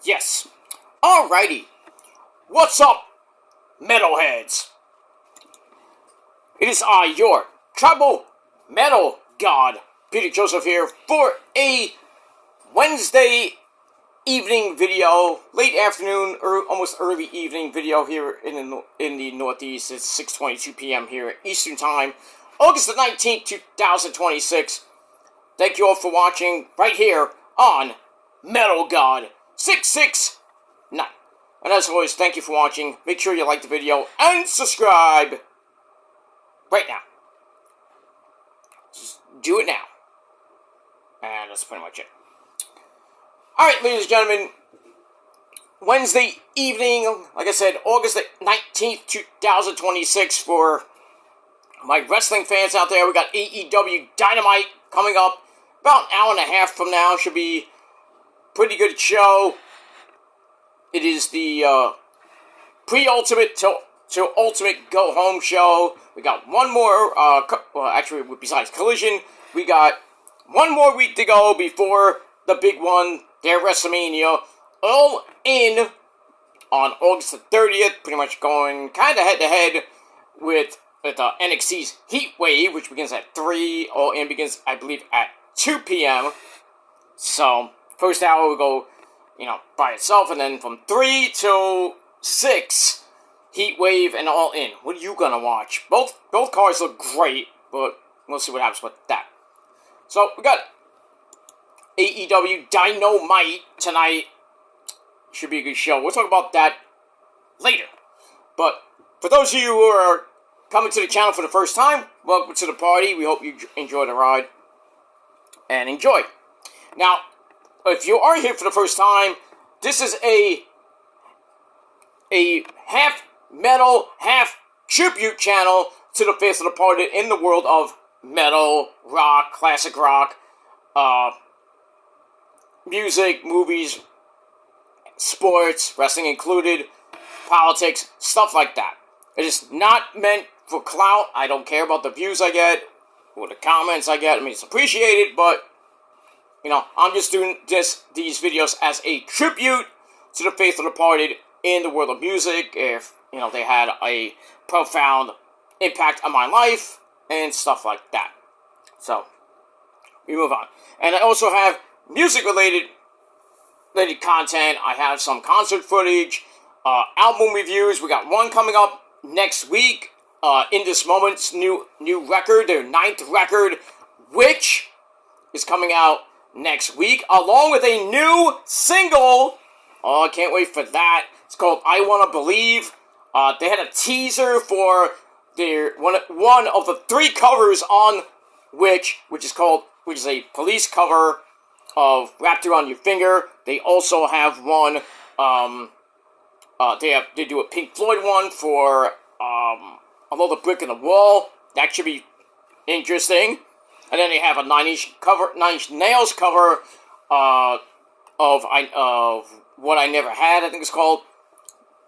Yes. Alrighty. What's up, metalheads? It is I, your tribal metal god, Peter Joseph here, for a Wednesday evening video, late afternoon, almost early evening video here in the Northeast. It's 6:22 p.m. here Eastern Time, August the 19th, 2026. Thank you all for watching right here on Metal God 669. And as always, thank you for watching. Make sure you like the video and subscribe right now. Just do it now. And that's pretty much it. Alright, ladies and gentlemen. Wednesday evening, like I said, August 19th, 2026. For my wrestling fans out there, we got AEW Dynamite coming up about an hour and a half from now. Should be a pretty good show. It is the pre-ultimate to ultimate go-home show. We got one more, actually, besides Collision, we got one more week to go before the big one, their WrestleMania. All In on August the 30th, pretty much going kind of head-to-head with NXT's Heat Wave, which begins at 3. All In begins, I believe, at 2 p.m. So, first hour will go, by itself, and then from 3 till 6, Heat Wave and All In. What are you gonna watch? Both cards look great, but we'll see what happens with that. So, we got AEW Dynamite tonight. Should be a good show. We'll talk about that later. But for those of you who are coming to the channel for the first time, welcome to the party. We hope you enjoy the ride and enjoy. Now, if you are here for the first time, this is a half metal, half tribute channel to the face of the party in the world of metal, rock, classic rock, music, movies, sports, wrestling included, politics, stuff like that. It is not meant for clout. I don't care about the views I get or the comments I get. I mean, it's appreciated, but I'm just doing these videos as a tribute to the faithful departed in the world of music. If, they had a profound impact on my life and stuff like that. So, we move on. And I also have music-related content. I have some concert footage, album reviews. We got one coming up next week. In This Moment's new record, their 9th record, which is coming out next week, along with a new single. Oh, I can't wait for that. It's called I Wanna Believe. They had a teaser for their one of the 3 covers on which is a Police cover of Wrapped Around Your Finger. They also have one, they do a Pink Floyd one for, Another Brick in the Wall. That should be interesting. And then they have a Nine Inch Nails cover, of What I Never Had, I think it's called.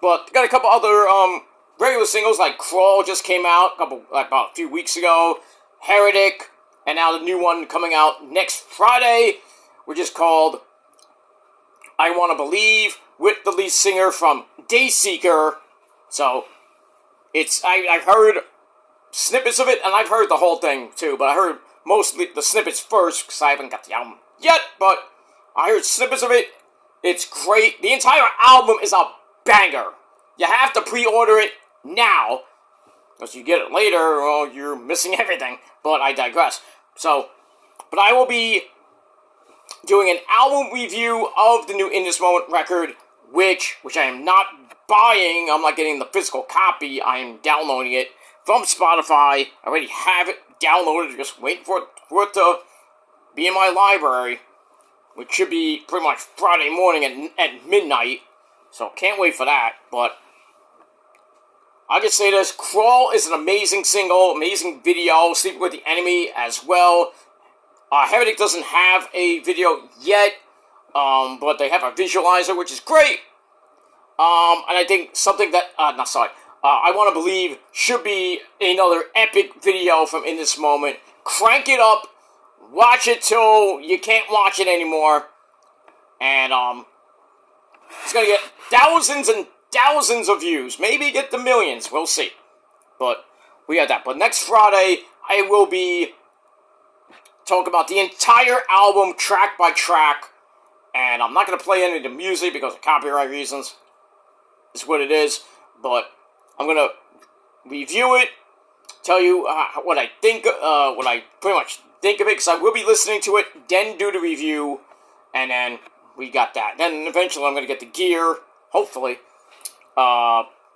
But they got a couple other, regular singles, like Crawl just came out, about a few weeks ago. Heretic, and now the new one coming out next Friday, which is called I Wanna Believe, with the lead singer from Dayseeker. So, I've heard snippets of it, and I've heard the whole thing, too, but I heard mostly the snippets first, because I haven't got the album yet, but I heard snippets of it. It's great. The entire album is a banger. You have to pre-order it now, because you get it later, well, you're missing everything, but I digress. So, but I will be doing an album review of the new In This Moment record, which I am not buying. I'm not getting the physical copy. I am downloading it from Spotify. I already have it downloaded, just waiting for it to be in my library, which should be pretty much Friday morning at midnight. So, can't wait for that, but I'll just say this. Crawl is an amazing single, amazing video. Sleeping with the Enemy as well. Heretic doesn't have a video yet, but they have a visualizer, which is great. And I think something that, I Wanna Believe should be another epic video from In This Moment. Crank it up, watch it till you can't watch it anymore, and It's going to get thousands and thousands of views. Maybe get the millions. We'll see. But we got that. But next Friday, I will be talking about the entire album, track by track. And I'm not going to play any of the music because of copyright reasons. It's what it is. But I'm going to review it, tell you what I think, what I pretty much think of it, because I will be listening to it, then do the review, and then we got that. Then eventually I'm going to get the gear, hopefully.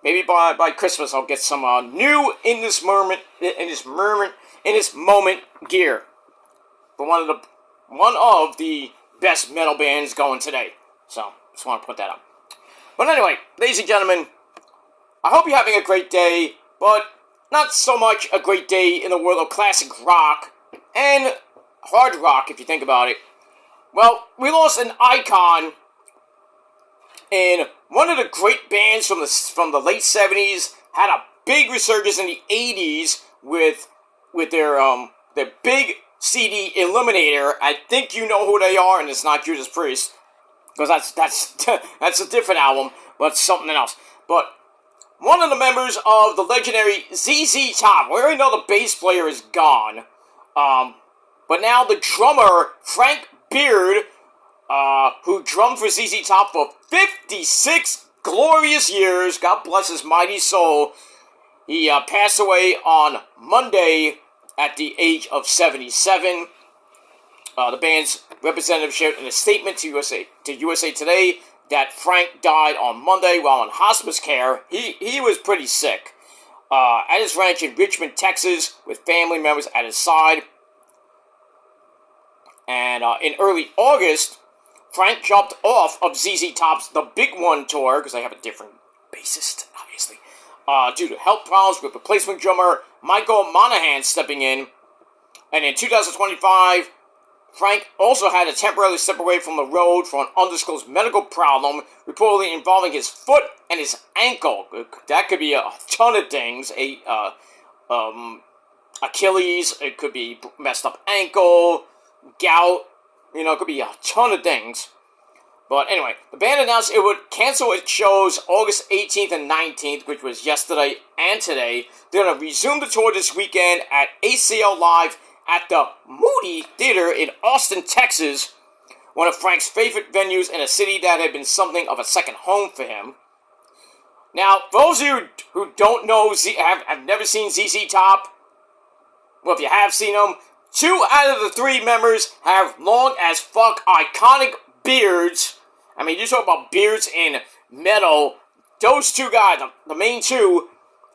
Maybe by Christmas I'll get some new in this moment gear for one of the best metal bands going today. So just want to put that up. But anyway, ladies and gentlemen, I hope you're having a great day, but not so much a great day in the world of classic rock and hard rock, if you think about it. Well, we lost an icon in one of the great bands from the late 70s, had a big resurgence in the 80s with their big CD Eliminator. I think you know who they are, and it's not Judas Priest, because that's a different album, but something else. But one of the members of the legendary ZZ Top, we already know the bass player is gone, but now the drummer, Frank Beard, who drummed for ZZ Top for 56 glorious years, God bless his mighty soul, he passed away on Monday at the age of 77. The band's representative shared in a statement to USA Today that Frank died on Monday while in hospice care. He was pretty sick. At his ranch in Richmond, Texas, with family members at his side. And in early August, Frank jumped off of ZZ Top's The Big One tour, because they have a different bassist, obviously, due to health problems with replacement drummer Michael Monaghan stepping in. And in 2025, Frank also had to temporarily step away from the road for an undisclosed medical problem, reportedly involving his foot and his ankle. That could be a ton of things. Achilles, it could be messed up ankle, gout, it could be a ton of things. But anyway, the band announced it would cancel its shows August 18th and 19th, which was yesterday and today. They're going to resume the tour this weekend at ACL Live at the Moody Theater in Austin, Texas, one of Frank's favorite venues in a city that had been something of a second home for him. Now, for those of you who don't know, have never seen ZZ Top, well, if you have seen them, 2 out of the 3 members have long as fuck iconic beards. I mean, you talk about beards in metal. Those 2 guys, the main 2,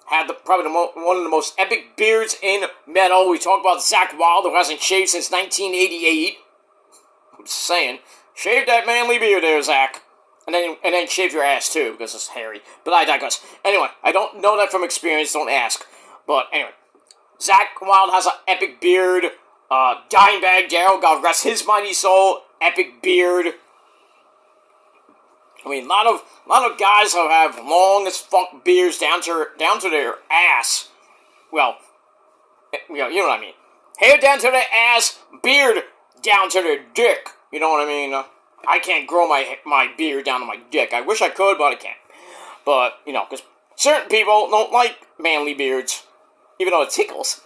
had probably one of the most epic beards in metal. We talk about Zakk Wylde, who hasn't shaved since 1988. I'm just saying, shave that manly beard there, Zach. And then shave your ass too, because it's hairy. But I digress. Anyway, I don't know that from experience, don't ask. But anyway, Zakk Wylde has an epic beard. Dimebag Darrell, God rest his mighty soul, epic beard. I mean, a lot of guys who have long as fuck beards down to their ass. Well, you know what I mean. Hair down to their ass, beard down to their dick. You know what I mean? I can't grow my beard down to my dick. I wish I could, but I can't. But, because certain people don't like manly beards, even though it tickles.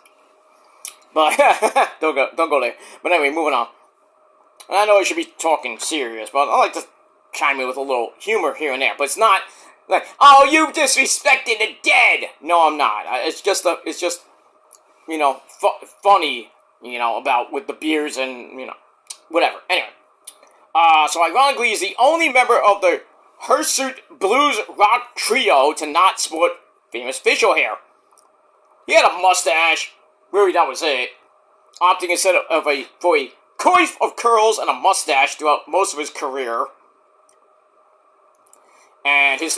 But, don't go there. But anyway, moving on. And I know I should be talking serious, but I like to chime in with a little humor here and there. But it's not like, oh, you disrespecting the dead. No, I'm not. It's just funny, about with the beers and, whatever. Anyway. So ironically, he's the only member of the Hirsute Blues rock trio to not sport famous facial hair. He had a mustache. Really, that was it. Opting instead for a coif of curls and a mustache throughout most of his career. And his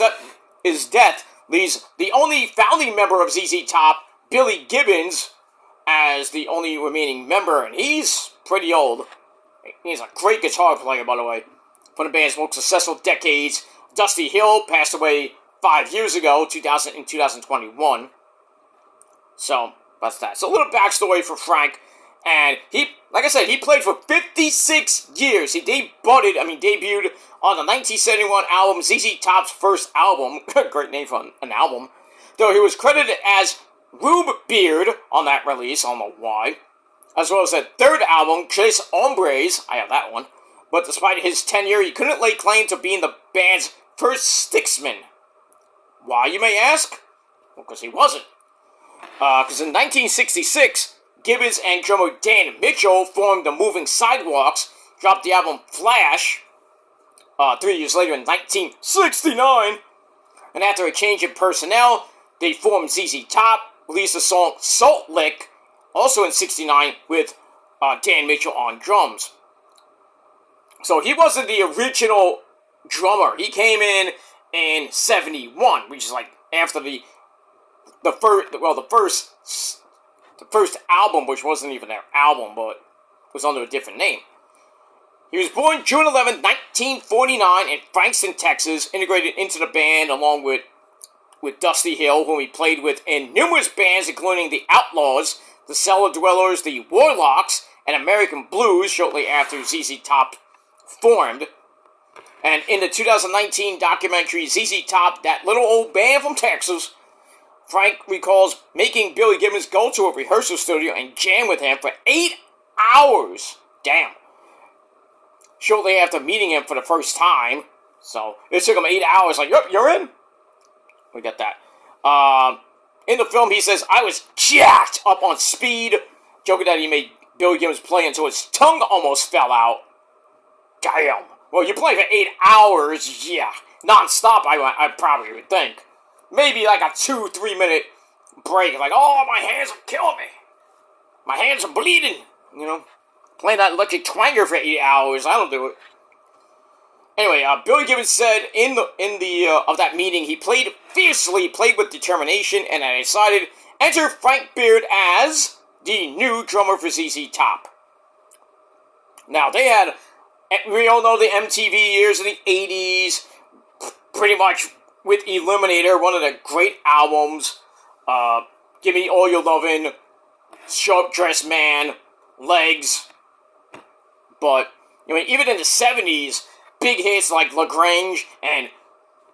death leaves the only founding member of ZZ Top, Billy Gibbons, as the only remaining member, and he's pretty old. He's a great guitar player, by the way. One of the band's most successful decades. Dusty Hill passed away 5 years ago, 2021. So, that's that. So, a little backstory for Frank. And he, like I said, he played for 56 years. He debuted on the 1971 album ZZ Top's first album. Great name for an album. Though he was credited as Rube Beard on that release, I don't know why. As well as the third album, Tres Hombres, I have that one. But despite his tenure, he couldn't lay claim to being the band's first Styxman. Why, you may ask? Well, because he wasn't. Because in 1966, Gibbons and drummer Dan Mitchell formed the Moving Sidewalks, dropped the album Flash 3 years later in 1969, and after a change in personnel, they formed ZZ Top, released the song Salt Lick, also in 69, with Dan Mitchell on drums. So he wasn't the original drummer. He came in 71, which is like after the first album, which wasn't even their album, but was under a different name. He was born June 11, 1949 in Frankston, Texas, integrated into the band along with Dusty Hill, whom he played with in numerous bands, including the Outlaws, the Cellar Dwellers, the Warlocks, and American Blues, shortly after ZZ Top formed. And in the 2019 documentary ZZ Top, That Little Old Band from Texas, Frank recalls making Billy Gibbons go to a rehearsal studio and jam with him for 8 hours. Damn. Shortly after meeting him for the first time. So, it took him 8 hours. Like, yep, you're in? We got that. In the film, he says, I was jacked up on speed, joking that he made Billy Gibbons play until his tongue almost fell out. Damn. Well, you play for 8 hours, yeah. Non-stop, I probably would think. Maybe like a 2-3 minute break. Like, oh, my hands are killing me. My hands are bleeding. You know? Playing that electric twanger for 8 hours. I don't do it. Anyway, Billy Gibbons said in the of that meeting, he played fiercely, played with determination, and I decided enter Frank Beard as the new drummer for ZZ Top. Now, they had, we all know the MTV years in the 80s, pretty much with Eliminator, one of the great albums, Give Me All Your Lovin', Sharp Dressed Man, Legs, but, even in the 70s, big hits like LaGrange and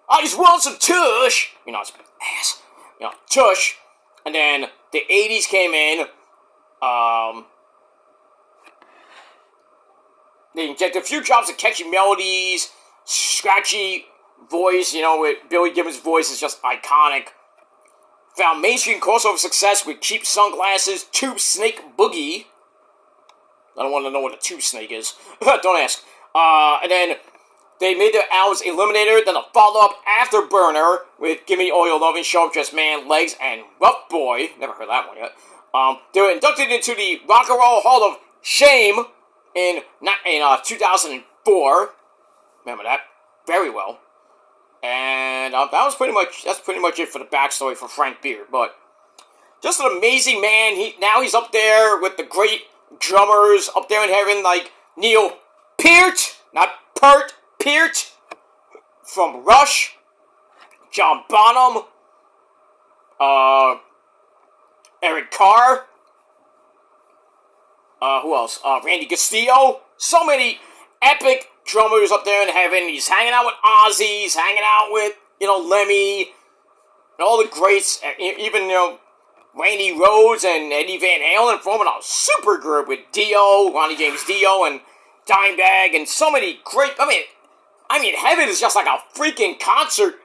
I Just Want Some Tush, it's ass, Tush, and then the 80s came in, they injected a few drops of catchy melodies, scratchy voice, with Billy Gibbons' voice is just iconic. Found mainstream crossover success with Cheap Sunglasses, Tube Snake Boogie. I don't want to know what a tube snake is. Don't ask. And then they made their albums Eliminator, then a follow-up Afterburner with Give Me All Your Lovin', Sharp Dressed Man, Legs, and Rough Boy. Never heard that one yet. They were inducted into the Rock and Roll Hall of Shame in 2004. Remember that very well. And that's pretty much it for the backstory for Frank Beard. But just an amazing man. Now he's up there with the great drummers up there in heaven, like Neil Peart, not Peart, Peart from Rush, John Bonham, Eric Carr, who else? Randy Castillo. So many epic drummers up there in heaven. He's hanging out with Ozzy. He's hanging out with, Lemmy, and all the greats. Even, Randy Rhoads and Eddie Van Halen forming a super group with Dio, Ronnie James Dio, and Dimebag, and so many great. Heaven is just like a freaking concert.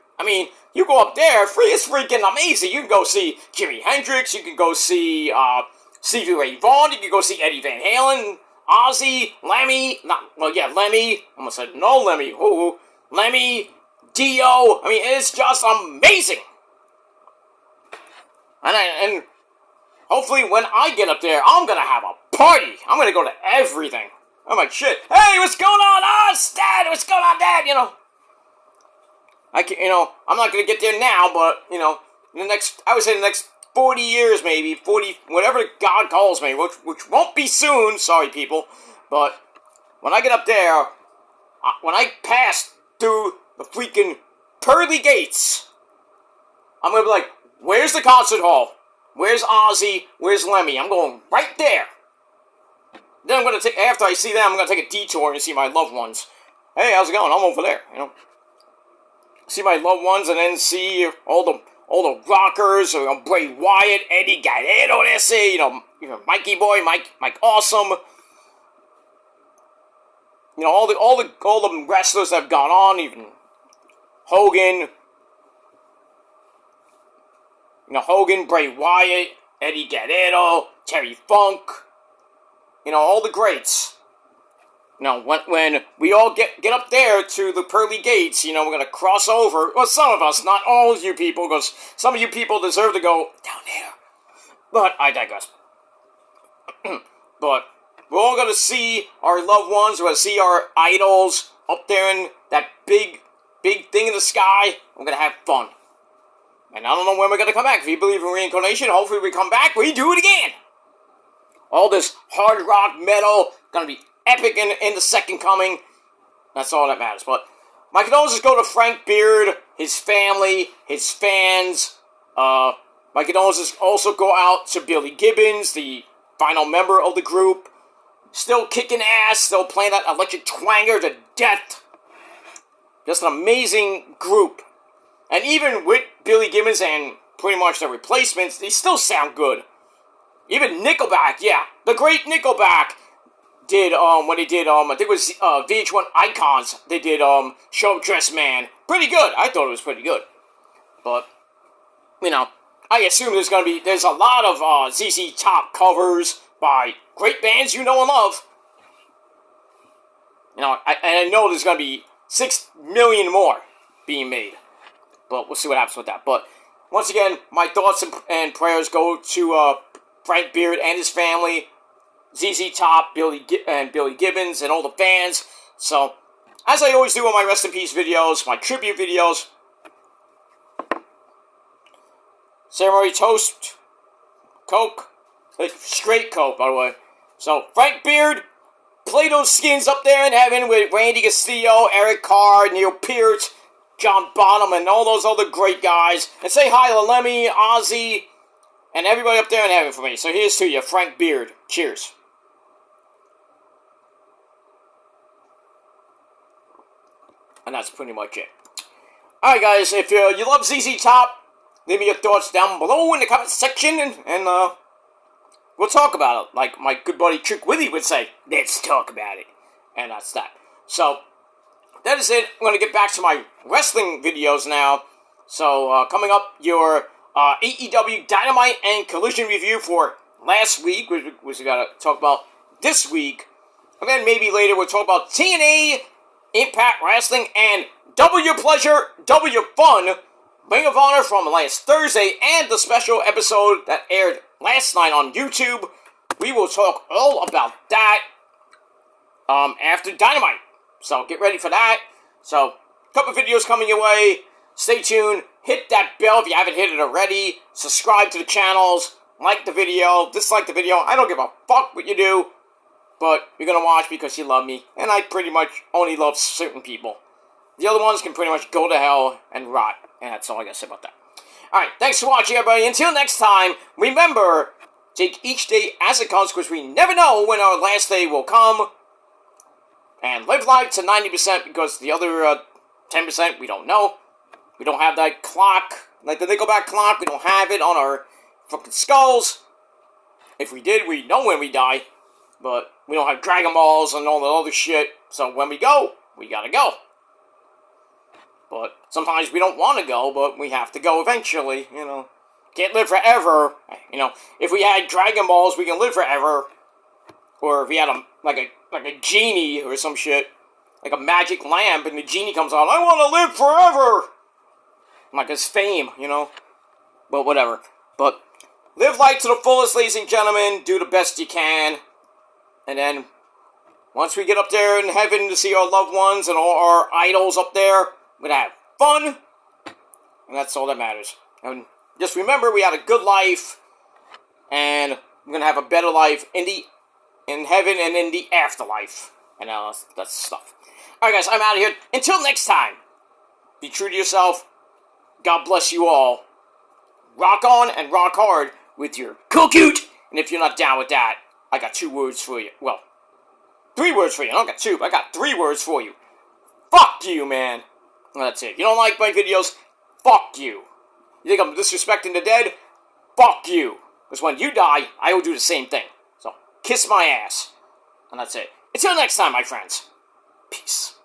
You go up there, it's freaking amazing. You can go see Jimi Hendrix. You can go see Stevie Ray Vaughan. You can go see Eddie Van Halen, Ozzy, Lemmy. Lemmy. I almost said no Lemmy. Ooh, Lemmy, Dio. It's just amazing. And hopefully when I get up there, I'm gonna have a party. I'm gonna go to everything. I'm like, shit. Hey, what's going on? Dad, what's going on, Dad? I'm not gonna get there now, but the next 40 years, maybe 40, whatever God calls me, which won't be soon. Sorry, people, but when I get up there, when I pass through the freaking pearly gates, I'm gonna be like, where's the concert hall? Where's Ozzy? Where's Lemmy? I'm going right there. Then I'm gonna take, after I see them, I'm gonna take a detour and see my loved ones. Hey, how's it going? I'm over there, you know. See my loved ones, and then see all the rockers, you know, Bray Wyatt, Eddie Guerrero, they say, you know, Mikey Boy, Mike Awesome. You know, all the wrestlers that have gone on, even Hogan. You know, Hogan, Bray Wyatt, Eddie Guerrero, Terry Funk. You know, all the greats. You know, when we all get up there to the pearly gates, you know, we're going to cross over. Well, some of us, not all of you people, because some of you people deserve to go down there. But I digress. But we're all going to see our loved ones. We're going to see our idols up there in that big thing in the sky. We're going to have fun. And I don't know when we're going to come back. If you believe in reincarnation, hopefully we come back, we do it again. All this hard rock metal, going to be epic in the second coming. That's all that matters. But my condolences go to Frank Beard, his family, his fans. My condolences also go out to Billy Gibbons, the final member of the group. Still kicking ass, still playing that electric twanger to death. Just an amazing group. And even with Billy Gibbons and pretty much their replacements, they still sound good. Even Nickelback, yeah. The great Nickelback did, when they did, I think it was VH1 Icons, they did, Show Up Dress Man. Pretty good. I thought it was pretty good. But, you know, I assume there's a lot of ZZ Top covers by great bands you know and love. You know, I know there's going to be 6 million more being made. But we'll see what happens with that. But, once again, my thoughts and prayers go to Frank Beard and his family, ZZ Top, Billy Gibbons, and all the fans. So, as I always do on my Rest in Peace videos, my tribute videos, Ceremony Toast, Coke, straight Coke, by the way. So, Frank Beard, play those skins up there in heaven with Randy Castillo, Eric Carr, Neil Peart, John Bonham, and all those other great guys. And say hi to Lemmy, Ozzy, and everybody up there in heaven for me. So here's to you, Frank Beard. Cheers. And that's pretty much it. Alright guys, if you love ZZ Top, leave me your thoughts down below in the comment section, and we'll talk about it. Like my good buddy Trick Willie would say, let's talk about it. And that's that. So, that is it. I'm going to get back to my wrestling videos now. So, coming up, your AEW Dynamite and Collision review for last week, which we got to talk about this week. And then maybe later we'll talk about TNA, Impact Wrestling, and Double Your Pleasure, Double Your Fun, Ring of Honor from last Thursday, and the special episode that aired last night on YouTube. We will talk all about that after Dynamite. So get ready for that. So, a couple videos coming your way. Stay tuned. Hit that bell if you haven't hit it already. Subscribe to the channels. Like the video. Dislike the video. I don't give a fuck what you do. But you're going to watch because you love me. And I pretty much only love certain people. The other ones can pretty much go to hell and rot. And that's all I got to say about that. Alright, thanks for watching, everybody. Until next time, remember, take each day as it comes, because we never know when our last day will come. And live life to 90%, because the other 10% we don't know. We don't have that clock, like the Nickelback clock. We don't have it on our fucking skulls. If we did, we'd know when we die. But we don't have Dragon Balls and all the other shit. So when we go, we gotta go. But sometimes we don't want to go, but we have to go eventually, you know. Can't live forever. You know, if we had Dragon Balls, we can live forever. Or if we had like a genie or some shit. Like a magic lamp, and the genie comes out, I want to live forever! Like his fame, you know. But whatever. But live life to the fullest, ladies and gentlemen. Do the best you can. And then, once we get up there in heaven to see our loved ones and all our idols up there, we're going to have fun. And that's all that matters. And just remember, we had a good life. And we're going to have a better life in heaven and in the afterlife. And that's stuff. Alright guys, I'm out of here. Until next time, be true to yourself. God bless you all. Rock on and rock hard with your cookoot. And if you're not down with that, I got 2 words for you. Well, three words for you. I don't got two, but I got three words for you. Fuck you, man. And that's it. You don't like my videos? Fuck you. You think I'm disrespecting the dead? Fuck you. Because when you die, I will do the same thing. So, kiss my ass. And that's it. Until next time, my friends. Peace.